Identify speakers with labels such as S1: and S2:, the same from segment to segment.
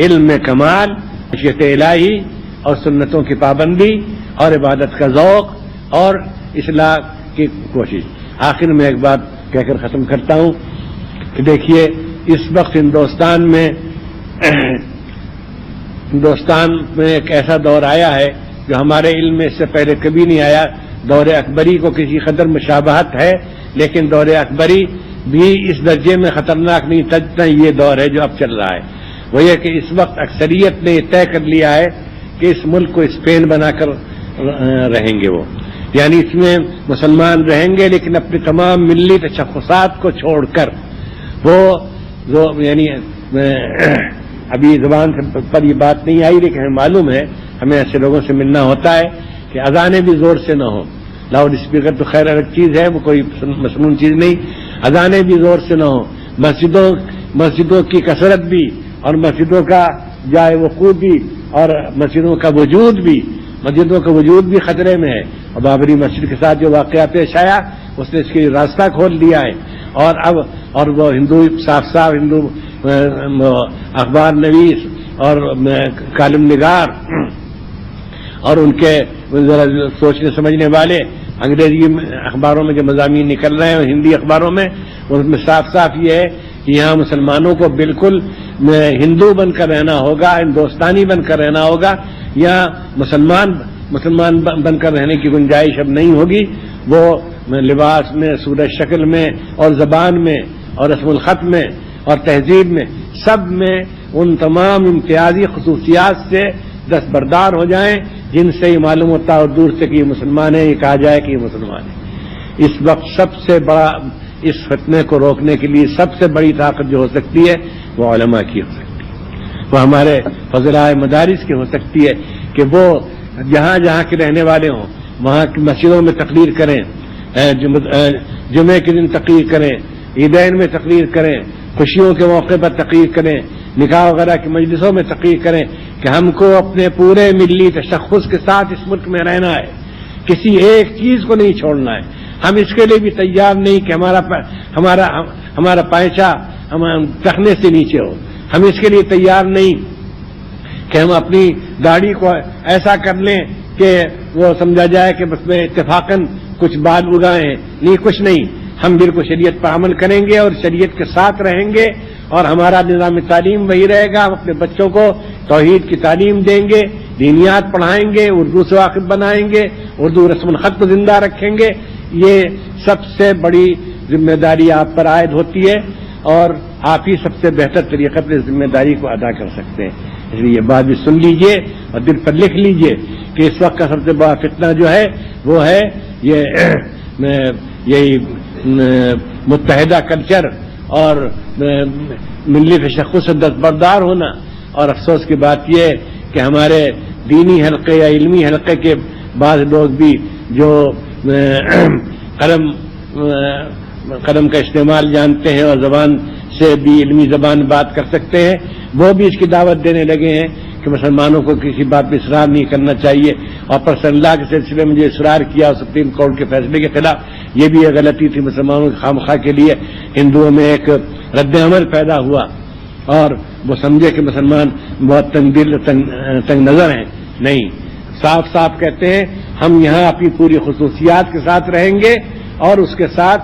S1: علم میں کمال، خشیت الہی اور سنتوں کی پابندی اور عبادت کا ذوق اور اصلاح کی کوشش۔ آخر میں ایک بات کہہ کر ختم کرتا ہوں کہ دیکھیے اس وقت ہندوستان میں ایک ایسا دور آیا ہے جو ہمارے علم میں اس سے پہلے کبھی نہیں آیا۔ دور اکبری کو کسی قدر مشابہت ہے، لیکن دور اکبری بھی اس درجے میں خطرناک نہیں تھا جتنا یہ دور ہے جو اب چل رہا ہے۔ وہ یہ کہ اس وقت اکثریت نے یہ طے کر لیا ہے کہ اس ملک کو اسپین بنا کر رہیں گے وہ، یعنی اس میں مسلمان رہیں گے لیکن اپنے تمام ملی تشخصات کو چھوڑ کر۔ وہ جو یعنی ابھی زبان پر یہ بات نہیں آئی لیکن ہمیں معلوم ہے، ہمیں ایسے لوگوں سے ملنا ہوتا ہے کہ اذانیں بھی زور سے نہ ہوں۔ لاؤڈ اسپیکر تو خیر الگ چیز ہے، وہ کوئی مصنون چیز نہیں، اذانیں بھی زور سے نہ ہوں۔ مسجدوں کی کثرت بھی اور مسجدوں کا جائے وقوع بھی اور مسجدوں کا وجود بھی خطرے میں ہے۔ اور بابری مسجد کے ساتھ جو واقعہ پیش آیا اس نے اس کے راستہ کھول دیا ہے، اور وہ ہندو صاف ہندو اخبار نویس اور کالم نگار اور ان کے ذرا سوچنے سمجھنے والے انگریزی اخباروں میں جو مضامین نکل رہے ہیں اور ہندی اخباروں میں، اس میں صاف یہ ہے کہ یہاں مسلمانوں کو بالکل ہندو بن کر رہنا ہوگا، ہندوستانی بن کر رہنا ہوگا، یہاں مسلمان بن کر رہنے کی گنجائش اب نہیں ہوگی۔ وہ لباس میں، صورت شکل میں اور زبان میں اور رسم الخط میں اور تہذیب میں، سب میں ان تمام امتیازی خصوصیات سے دستبردار ہو جائیں جن سے یہ معلوم ہوتا ہے اور دور سے کہ یہ مسلمان ہیں، یہ کہا جائے کہ یہ مسلمان ہے۔ اس وقت سب سے بڑا اس فتنے کو روکنے کے لیے سب سے بڑی طاقت جو ہو سکتی ہے وہ علماء کی ہو سکتی ہے، وہ ہمارے فضلائے مدارس کی ہو سکتی ہے کہ وہ جہاں کے رہنے والے ہوں وہاں کی مسجدوں میں تقریر کریں، جمعے کے دن تقریر کریں، عیدین میں تقریر کریں، خوشیوں کے موقع پر تقریر کریں، نکاح وغیرہ کی مجلسوں میں تقریر کریں کہ ہم کو اپنے پورے ملی تشخص کے ساتھ اس ملک میں رہنا ہے، کسی ایک چیز کو نہیں چھوڑنا ہے۔ ہم اس کے لیے بھی تیار نہیں کہ ہمارا پائچہ ٹخنے سے نیچے ہو، ہم اس کے لیے تیار نہیں کہ ہم اپنی داڑھی کو ایسا کر لیں کہ وہ سمجھا جائے کہ بس میں اتفاقاً کچھ بال اگائے ہیں، نہیں، کچھ نہیں۔ ہم بالکل شریعت پر عمل کریں گے اور شریعت کے ساتھ رہیں گے، اور ہمارا نظام تعلیم وہی رہے گا۔ ہم اپنے بچوں کو توحید کی تعلیم دیں گے، دینیات پڑھائیں گے، اردو سے واقف بنائیں گے، اردو رسم الخط کو زندہ رکھیں گے۔ یہ سب سے بڑی ذمہ داری آپ پر عائد ہوتی ہے اور آپ ہی سب سے بہتر طریقے پر اس ذمہ داری کو ادا کر سکتے ہیں۔ اس لیے یہ بات بھی سن لیجئے اور دل پر لکھ لیجئے کہ اس وقت کا سب سے بڑا فتنہ جو ہے وہ ہے یہی متحدہ کلچر اور ملی تشخص سے دستبردار ہونا۔ اور افسوس کی بات یہ ہے کہ ہمارے دینی حلقے یا علمی حلقے کے بعض لوگ بھی جو قلم کا استعمال جانتے ہیں اور زبان سے بھی علمی زبان بات کر سکتے ہیں، وہ بھی اس کی دعوت دینے لگے ہیں کہ مسلمانوں کو کسی بات پہ اصرار نہیں کرنا چاہیے، اور پرسنل لا کے سلسلے میں جو اصرار کیا سپریم کورٹ کے فیصلے کے خلاف، یہ بھی ایک غلطی تھی مسلمانوں کی خامخواہ کے لیے۔ ہندوؤں میں ایک رد عمل پیدا ہوا اور وہ سمجھے کہ مسلمان بہت تنگ نظر ہیں۔ نہیں، صاف کہتے ہیں ہم یہاں اپنی پوری خصوصیات کے ساتھ رہیں گے، اور اس کے ساتھ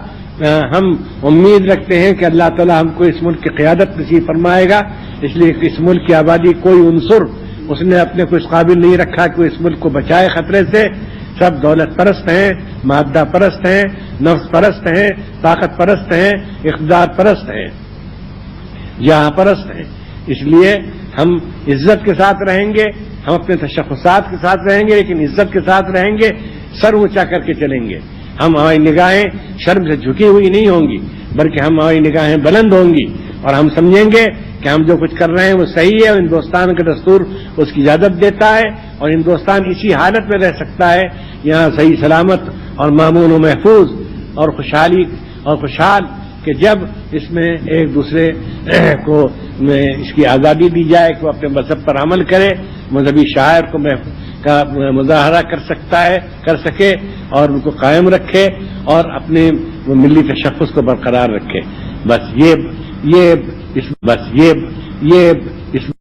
S1: ہم امید رکھتے ہیں کہ اللہ تعالیٰ ہم کو اس ملک کی قیادت نصیب فرمائے گا۔ اس لیے کہ اس ملک کی آبادی کوئی عنصر اس نے اپنے کو اس قابل نہیں رکھا کہ وہ اس ملک کو بچائے خطرے سے۔ سب دولت پرست ہیں، مادہ پرست ہیں، نفس پرست ہیں، طاقت پرست ہیں، اقتدار پرست ہیں، جہاں پرست ہیں۔ اس لیے ہم عزت کے ساتھ رہیں گے، ہم اپنے تشخصات کے ساتھ رہیں گے، لیکن عزت کے ساتھ رہیں گے، سر اونچا کر کے چلیں گے۔ ہماری نگاہیں شرم سے جھکی ہوئی نہیں ہوں گی، بلکہ ہماری نگاہیں بلند ہوں گی، اور ہم سمجھیں گے کہ ہم جو کچھ کر رہے ہیں وہ صحیح ہے، اور ہندوستان کا دستور اس کی اجازت دیتا ہے، اور ہندوستان اسی حالت میں رہ سکتا ہے، یہاں صحیح سلامت اور مامون و محفوظ اور خوشحال کہ جب اس میں ایک دوسرے کو اس کی آزادی دی جائے کہ وہ اپنے مذہب پر عمل کرے، مذہبی شاعر کا مظاہرہ کر سکے اور ان کو قائم رکھے اور اپنے ملی تشخص کو برقرار رکھے۔ بس اس